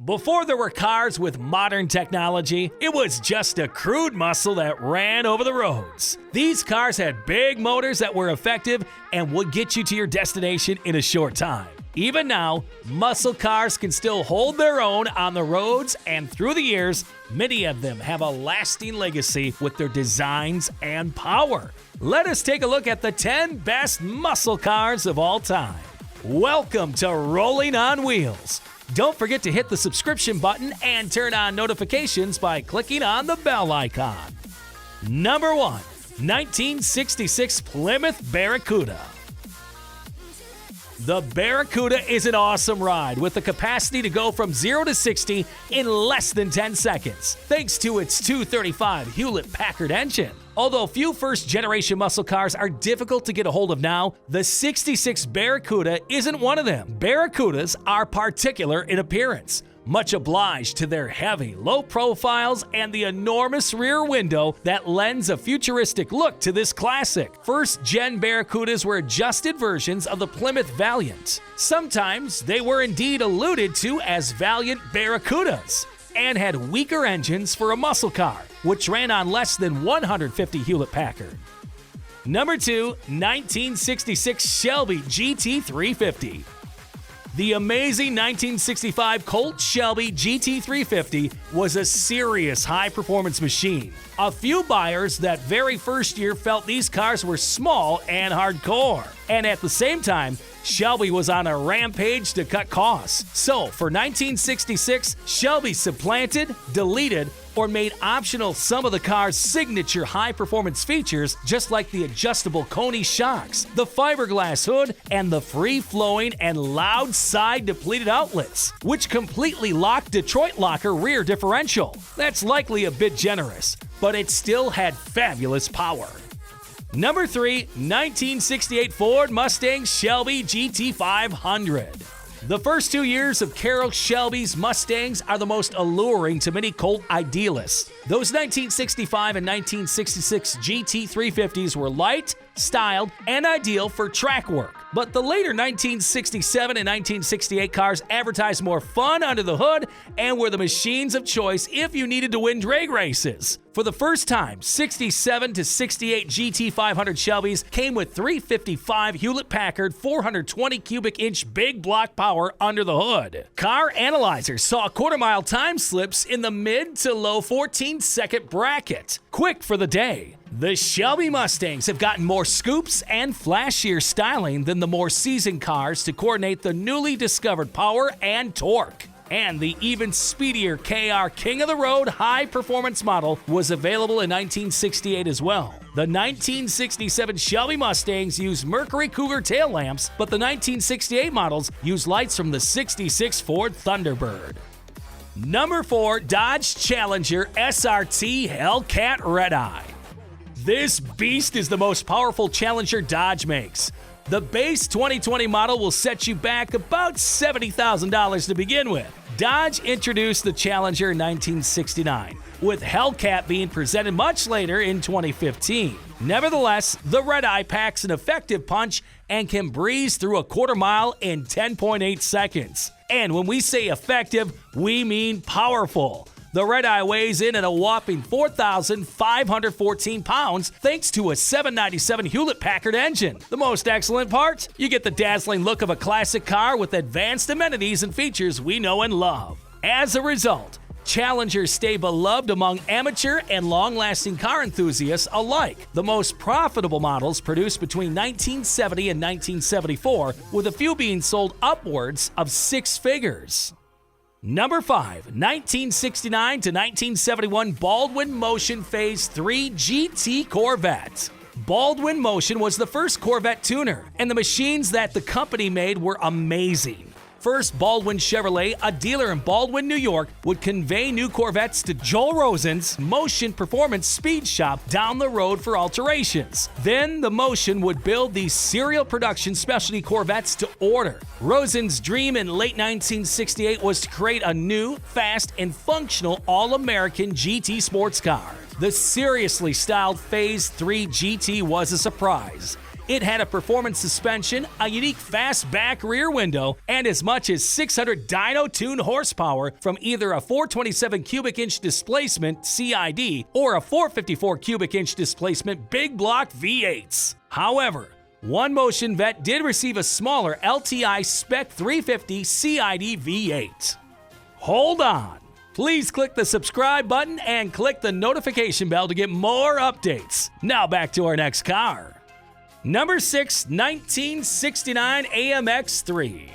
Before there were cars with modern technology, it was just a crude muscle that ran over the roads. These cars had big motors that were effective and would get you to your destination in a short time. Even now, muscle cars can still hold their own on the roads, and through the years, many of them have a lasting legacy with their designs and power. Let us take a look at the 10 best muscle cars of all time. Welcome to Rolling on Wheels. Don't forget to hit the subscription button and turn on notifications by clicking on the bell icon. Number 1. 1966 Plymouth Barracuda. The Barracuda is an awesome ride with the capacity to go from 0 to 60 in less than 10 seconds, thanks to its 235 Hewlett-Packard engine. Although few first-generation muscle cars are difficult to get a hold of now, the 66 Barracuda isn't one of them. Barracudas are particular in appearance, much obliged to their heavy, low profiles and the enormous rear window that lends a futuristic look to this classic. First-gen Barracudas were adjusted versions of the Plymouth Valiant. Sometimes they were indeed alluded to as Valiant Barracudas, and had weaker engines for a muscle car, which ran on less than 150 Hewlett-Packard. Number 2, 1966 Shelby GT350. The amazing 1965 Colt Shelby GT350 was a serious high-performance machine. A few buyers that very first year felt these cars were small and hardcore. And at the same time, Shelby was on a rampage to cut costs. So, for 1966, Shelby supplanted, deleted, or made optional some of the car's signature high-performance features, just like the adjustable Coney shocks, the fiberglass hood, and the free-flowing and loud side-depleted outlets, which completely locked Detroit locker rear differential. That's likely a bit generous, but it still had fabulous power. Number 3, 1968 Ford Mustang Shelby GT500. The first 2 years of Carroll Shelby's Mustangs are the most alluring to many Colt idealists. Those 1965 and 1966 GT350s were light, styled, and ideal for track work. But the later 1967 and 1968 cars advertised more fun under the hood and were the machines of choice if you needed to win drag races. For the first time, 67 to 68 GT500 Shelbys came with 355 Hewlett-Packard 420 cubic inch big block power under the hood. Car analyzers saw quarter-mile time slips in the mid to low 14-second bracket. Quick for the day. The Shelby Mustangs have gotten more scoops and flashier styling than the more seasoned cars to coordinate the newly discovered power and torque. And the even speedier KR King of the Road high-performance model was available in 1968 as well. The 1967 Shelby Mustangs used Mercury Cougar tail lamps, but the 1968 models used lights from the 66 Ford Thunderbird. Number 4, Dodge Challenger SRT Hellcat Redeye. This beast is the most powerful Challenger Dodge makes. The base 2020 model will set you back about $70,000 to begin with. Dodge introduced the Challenger in 1969, with Hellcat being presented much later in 2015. Nevertheless, the Redeye packs an effective punch and can breeze through a quarter mile in 10.8 seconds. And when we say effective, we mean powerful. The Redeye weighs in at a whopping 4,514 pounds thanks to a 797 Hewlett-Packard engine. The most excellent part? You get the dazzling look of a classic car with advanced amenities and features we know and love. As a result, Challengers stay beloved among amateur and long-lasting car enthusiasts alike. The most profitable models produced between 1970 and 1974, with a few being sold upwards of 6 figures. Number 5, 1969 to 1971 Baldwin-motion Phase 3 GT Corvette. Baldwin-motion was the first Corvette tuner, and the machines that the company made were amazing. First, Baldwin Chevrolet, a dealer in Baldwin, New York, would convey new Corvettes to Joel Rosen's Motion Performance Speed Shop down the road for alterations. Then, the Motion would build these serial production specialty Corvettes to order. Rosen's dream in late 1968 was to create a new, fast, and functional all-American GT sports car. The seriously styled Phase 3 GT was a surprise. It had a performance suspension, a unique fast back rear window, and as much as 600 dyno-tuned horsepower from either a 427 cubic inch displacement CID or a 454 cubic inch displacement big block V8s. However, one Motion Vet did receive a smaller LTI Spec 350 CID V8. Hold on. Please click the subscribe button and click the notification bell to get more updates. Now back to our next car. Number 6, 1969 AMX3.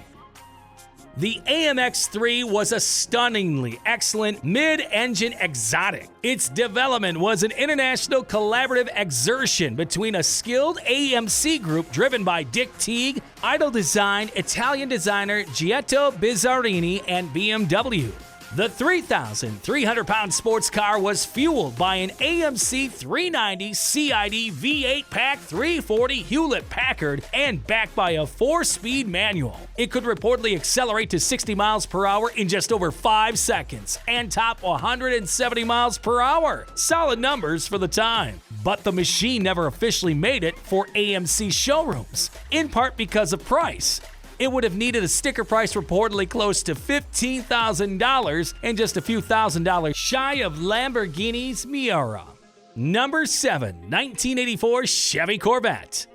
The AMX3 was a stunningly excellent mid-engine exotic. Its development was an international collaborative exertion between a skilled AMC group driven by Dick Teague, Idle Design, Italian designer Giotto Bizzarini, and BMW. The 3,300-pound sports car was fueled by an AMC 390 CID V8 Pack 340 Hewlett-Packard and backed by a 4-speed manual. It could reportedly accelerate to 60 miles per hour in just over 5 seconds and top 170 miles per hour. Solid numbers for the time. But the machine never officially made it for AMC showrooms, in part because of price. It would have needed a sticker price reportedly close to $15,000 and just a few $1,000s shy of Lamborghini's Miura. Number 7, 1984 Chevy Corvette.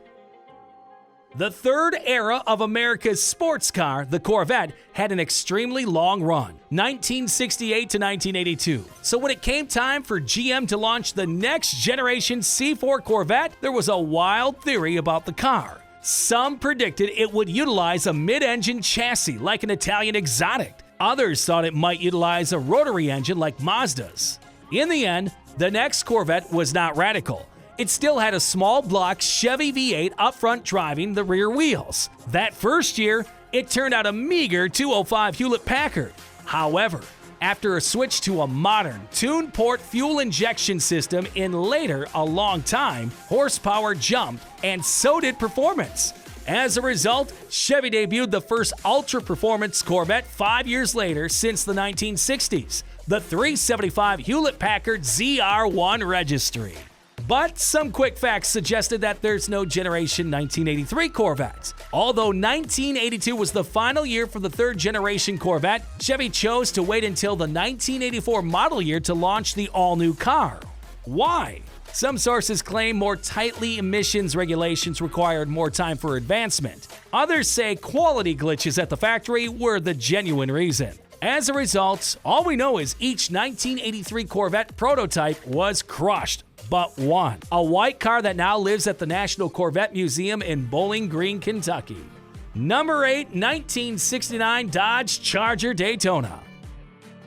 The third era of America's sports car, the Corvette, had an extremely long run, 1968 to 1982. So when it came time for GM to launch the next generation C4 Corvette, there was a wild theory about the car. Some predicted it would utilize a mid-engine chassis like an Italian exotic. Others thought it might utilize a rotary engine like Mazda's. In the end, the next Corvette was not radical. It still had a small block Chevy V8 up front driving the rear wheels. That first year, it turned out a meager 205 Hewlett-Packard. However, after a switch to a modern, tuned port fuel injection system in later a long time, horsepower jumped, and so did performance. As a result, Chevy debuted the first ultra-performance Corvette 5 years later since the 1960s, the 375 Hewlett-Packard ZR1 Registry. But some quick facts suggested that there's no generation 1983 Corvette. Although 1982 was the final year for the third generation Corvette, Chevy chose to wait until the 1984 model year to launch the all-new car. Why? Some sources claim more tightly emissions regulations required more time for advancement. Others say quality glitches at the factory were the genuine reason. As a result, all we know is each 1983 Corvette prototype was crushed. But one, a white car that now lives at the National Corvette Museum in Bowling Green, Kentucky. Number 8, 1969 Dodge Charger Daytona.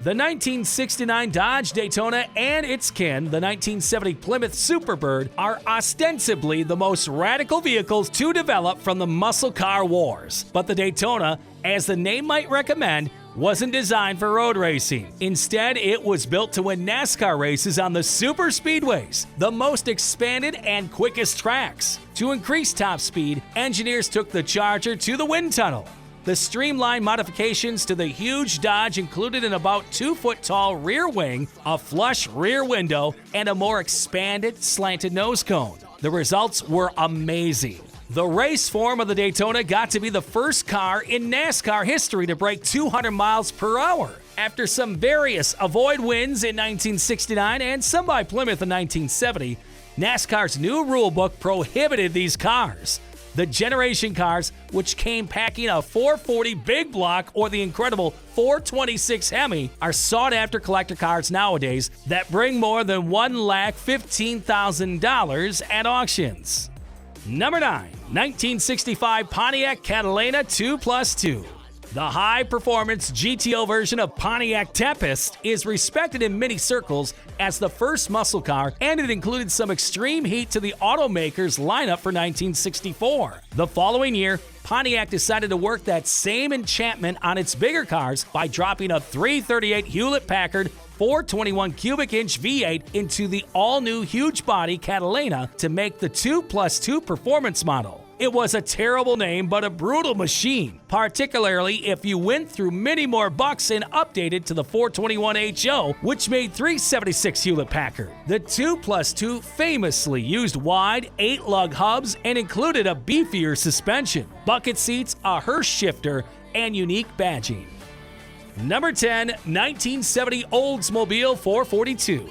The 1969 Dodge Daytona and its kin, the 1970 Plymouth Superbird, are ostensibly the most radical vehicles to develop from the muscle car wars. But the Daytona, as the name might recommend, wasn't designed for road racing. Instead, it was built to win NASCAR races on the super speedways, the most expanded and quickest tracks. To increase top speed, engineers took the Charger to the wind tunnel. The streamlined modifications to the huge Dodge included an about 2-foot-tall rear wing, a flush rear window, and a more expanded, slanted nose cone. The results were amazing. The race form of the Daytona got to be the first car in NASCAR history to break 200 miles per hour. After some various avoid wins in 1969 and some by Plymouth in 1970, NASCAR's new rulebook prohibited these cars. The generation cars, which came packing a 440 big block or the incredible 426 Hemi, are sought-after collector cars nowadays that bring more than $1,15,000 at auctions. Number 9, 1965 Pontiac Catalina 2+2. The high-performance GTO version of Pontiac Tempest is respected in many circles as the first muscle car, and it included some extreme heat to the automaker's lineup for 1964. The following year, Pontiac decided to work that same enchantment on its bigger cars by dropping a 338 Hewlett-Packard 421 cubic inch V8 into the all-new huge body Catalina to make the 2+2 performance model. It was a terrible name, but a brutal machine, particularly if you went through many more bucks and updated to the 421 HO, which made 376 Hewlett-Packard. The 2+2 famously used wide 8-lug hubs and included a beefier suspension, bucket seats, a Hirsch shifter, and unique badging. Number 10, 1970 Oldsmobile 442.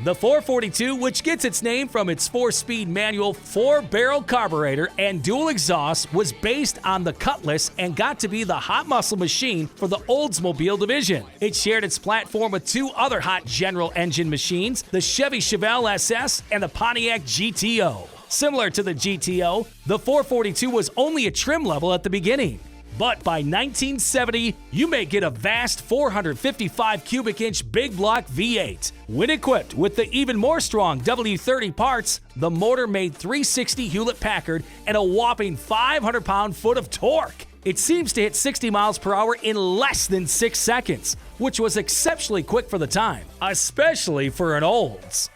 The 442, which gets its name from its 4-speed manual 4-barrel carburetor and dual exhaust, was based on the Cutlass and got to be the hot muscle machine for the Oldsmobile division. It shared its platform with two other hot general engine machines, the Chevy Chevelle SS and the Pontiac GTO. Similar to the GTO, the 442 was only a trim level at the beginning. But by 1970, you may get a vast 455 cubic inch big block V8. When equipped with the even more strong W30 parts, the motor made 360 Hewlett-Packard and a whopping 500 pound-foot of torque. It seems to hit 60 miles per hour in less than 6 seconds, which was exceptionally quick for the time, especially for an Olds.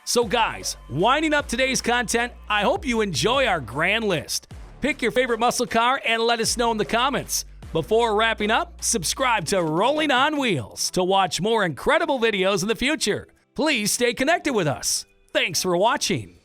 So guys, winding up today's content, I hope you enjoy our grand list. Pick your favorite muscle car and let us know in the comments. Before wrapping up, subscribe to Rolling on Wheels to watch more incredible videos in the future. Please stay connected with us. Thanks for watching.